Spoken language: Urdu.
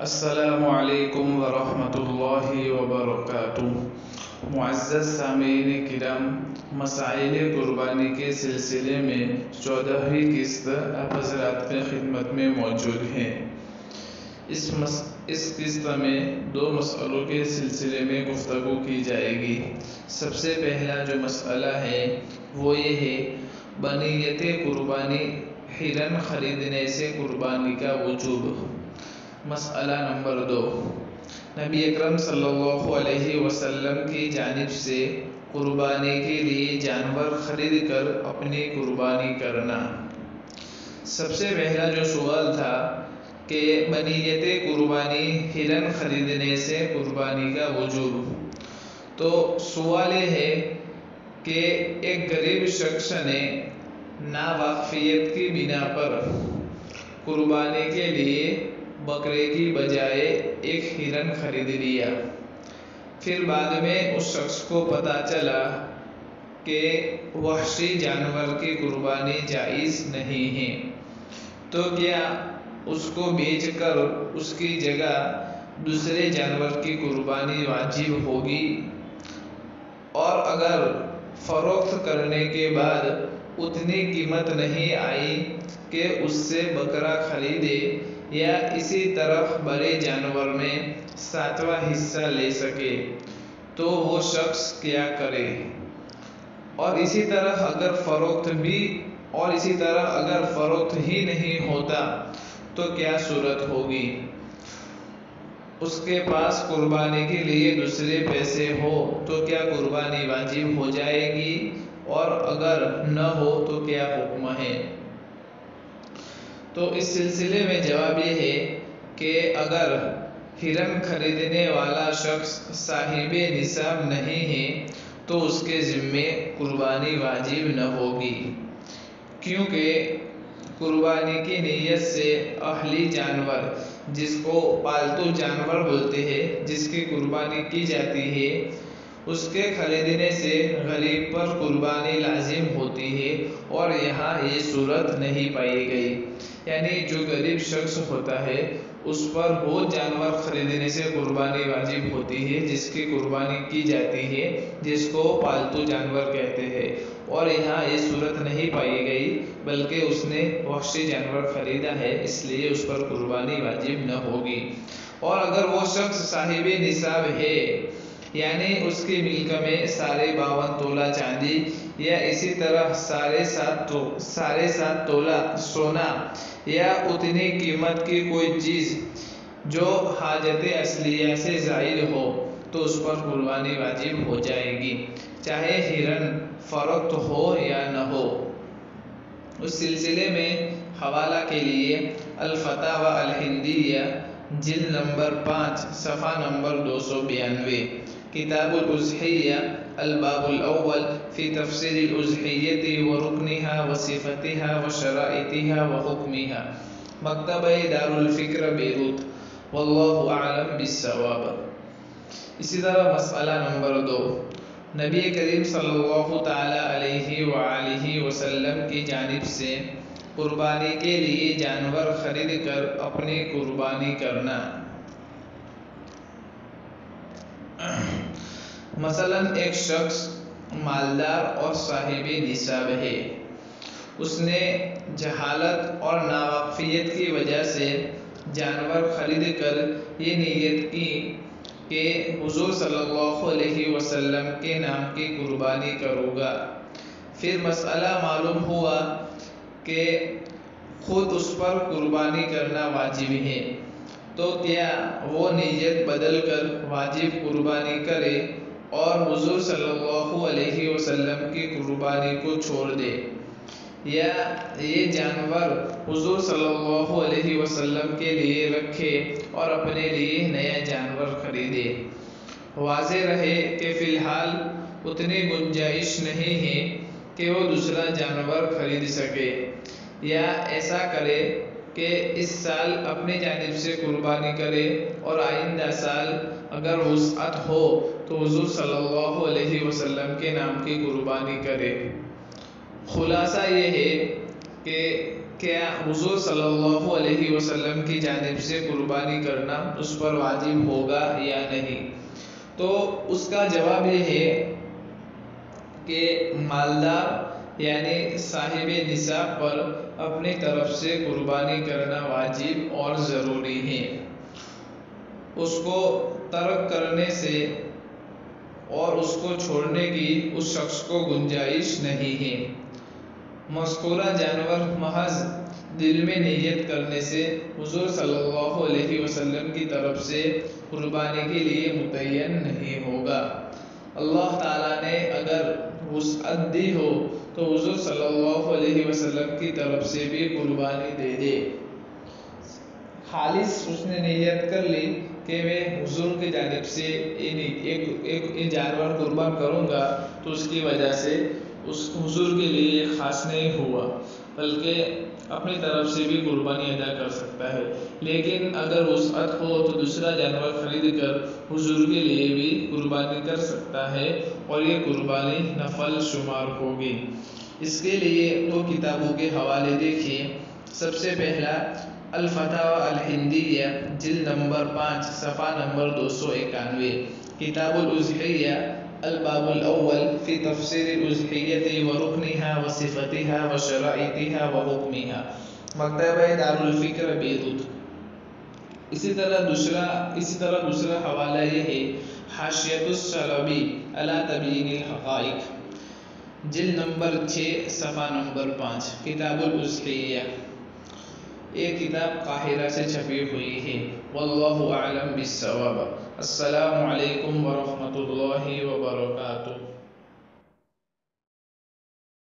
السلام علیکم ورحمۃ اللہ وبرکاتہ۔ معزز سامعین کرام، مسائل قربانی کے سلسلے میں 14ویں قسط آپ حضرات کی خدمت میں موجود ہے۔ اس قسط میں 2 مسئلوں کے سلسلے میں گفتگو کی جائے گی۔ سب سے پہلا جو مسئلہ ہے وہ یہ ہے بنیت قربانی، ہرن خریدنے سے قربانی کا وجوب۔ مسئلہ نمبر 2، نبی اکرم صلی اللہ علیہ وسلم کی جانب سے قربانی کے لیے جانور خرید کر اپنی قربانی کرنا۔ سب سے پہلا جو سوال تھا کہ بنیت قربانی، ہرن خریدنے سے قربانی کا وجوب، تو سوال یہ ہے کہ ایک غریب شخص نے ناواقفیت کی بنا پر قربانی کے لیے بکرے کی بجائے ایک ہرن خرید لیا۔ پھر بعد میں اس شخص کو پتہ چلا کہ وحشی جانور کی قربانی جائز نہیں ہے، تو کیا اس کو بیچ کر اس کی جگہ دوسرے جانور کی قربانی واجب ہوگی؟ اور اگر فروخت کرنے کے بعد اتنی قیمت نہیں آئی کہ اس سے بکرا خریدے یا اسی طرح بڑے جانور میں 7واں حصہ لے سکے، تو وہ شخص کیا کرے؟ اور اسی طرح اگر فروخت ہی نہیں ہوتا تو کیا صورت ہوگی؟ اس کے پاس قربانی کے لیے دوسرے پیسے ہو تو کیا قربانی واجب ہو جائے گی؟ اور اگر نہ ہو تو کیا حکم ہے؟ تو اس سلسلے میں جواب یہ ہے کہ اگر ہرن خریدنے والا شخص صاحب نصاب نہیں ہے تو اس کے ذمے قربانی واجب نہ ہوگی، کیونکہ قربانی کی نیت سے اہلی جانور، جس کو پالتو جانور بولتے ہیں، جس کی قربانی کی جاتی ہے، اس کے خریدنے سے غریب پر قربانی لازم ہوتی ہے، اور یہاں یہ صورت نہیں پائی گئی۔ یعنی جو غریب شخص ہوتا ہے اس پر وہ جانور خریدنے سے قربانی واجب ہوتی ہے جس کی قربانی کی جاتی ہے، جس کو پالتو جانور کہتے ہیں، اور یہاں یہ صورت نہیں پائی گئی، بلکہ اس نے وحشی جانور خریدا ہے، اس لیے اس پر قربانی واجب نہ ہوگی۔ اور اگر وہ شخص صاحب نصاب ہے، یعنی اس کی ملک میں 52 تولہ چاندی یا اسی طرح 7.5 تولہ سونا یا اتنی قیمت کی کوئی چیز جو حاجت اصلیہ سے زائد ہو، تو اس پر قربانی واجب ہو جائے گی، چاہے ہرن فروخت ہو یا نہ ہو۔ اس سلسلے میں حوالہ کے لیے الفتاوی الہندیہ جلد نمبر 5 صفحہ نمبر 292، کتاب الاضحیہ الباب الاول فی تفسیر الاضحیہ ورکنها وصفتها وشرائطها وحکمها، مکتبہ دار الفکر بیروت، واللہ اعلم بالصواب۔ اسی طرح مسئلہ نمبر 2، نبی کریم صلی اللہ تعالی علیہ وآلہ وسلم کی جانب سے قربانی کے لیے جانور خرید کر اپنی قربانی کرنا۔ مثلا ایک شخص مالدار اور صاحب نصاب ہے، اس نے جہالت اور ناواقفیت کی وجہ سے جانور خرید کر یہ نیت کی کہ حضور صلی اللہ علیہ وسلم کے نام کی قربانی کروں گا۔ پھر مسئلہ معلوم ہوا کہ خود اس پر قربانی کرنا واجب ہے، تو کیا وہ نیت بدل کر واجب قربانی کرے اور حضور صلی اللہ علیہ وسلم کی قربانی کو چھوڑ دے، یا یہ جانور حضور صلی اللہ علیہ وسلم کے لیے رکھے اور اپنے لیے نیا جانور خریدے؟ واضح رہے کہ فی الحال اتنی گنجائش نہیں ہے کہ وہ دوسرا جانور خرید سکے، یا ایسا کرے کہ اس سال اپنی جانب سے قربانی کرے اور آئندہ سال اگر وسعت ہو تو حضور صلی اللہ علیہ وسلم کے نام کی قربانی کرے۔ خلاصہ یہ ہے کہ کیا حضور صلی اللہ علیہ وسلم کی جانب سے قربانی کرنا اس پر واجب ہوگا یا نہیں؟ تو اس کا جواب یہ ہے کہ مالدار یعنی صاحب نصاب پر اپنی طرف سے قربانی کرنا واجب اور ضروری ہے. اس کو ترک کرنے سے اور اس کو چھوڑنے کی اس شخص کو گنجائش نہیں ہے. مذکورہ جانور محض دل میں نیت کرنے سے حضور صلی اللہ علیہ وسلم کی طرف سے قربانی کے لیے متعین نہیں ہوگا. اللہ تعالیٰ نے اگر وسعت دی ہو تو حضور صلی اللہ علیہ وسلم کی طرف سے بھی قربانی دے دے. خالص اس نے نیت کر لی کہ میں حضور کی جانب سے ایک جانور قربان کروں گا، تو اس کی وجہ سے اس حضور کے لیے خاص نہیں ہوا، بلکہ اپنی طرف سے بھی قربانی ادا کر سکتا ہے. لیکن اگر وسعت ہو تو دوسرا جانور خرید کر حضور کے لیے بھی قربانی کر سکتا ہے اور یہ قربانی نفل شمار ہوگی. اس کے لیے دو کتابوں کے حوالے دیکھیے. سب سے پہلا الفتاوی الہندیہ جلد نمبر 5 صفحہ نمبر 291، کتاب الاضحیہ الباب الاول فی تفسیر الاضحیہ ورکنها وصفتها وشرائطها وحکمها، مکتبہ دارالفکر بیروت. اسی طرح دوسرا حوالہ یہ ہے حاشیۃ الشلبی علی تبیین الحقائق جلد نمبر 6 صفحہ نمبر 5، کتاب الاضحیہ. یہ کتاب قاہرہ سے چھپی ہوئی ہے. واللہ اعلم بالصواب. السلام علیکم ورحمۃ اللہ وبرکاتہ.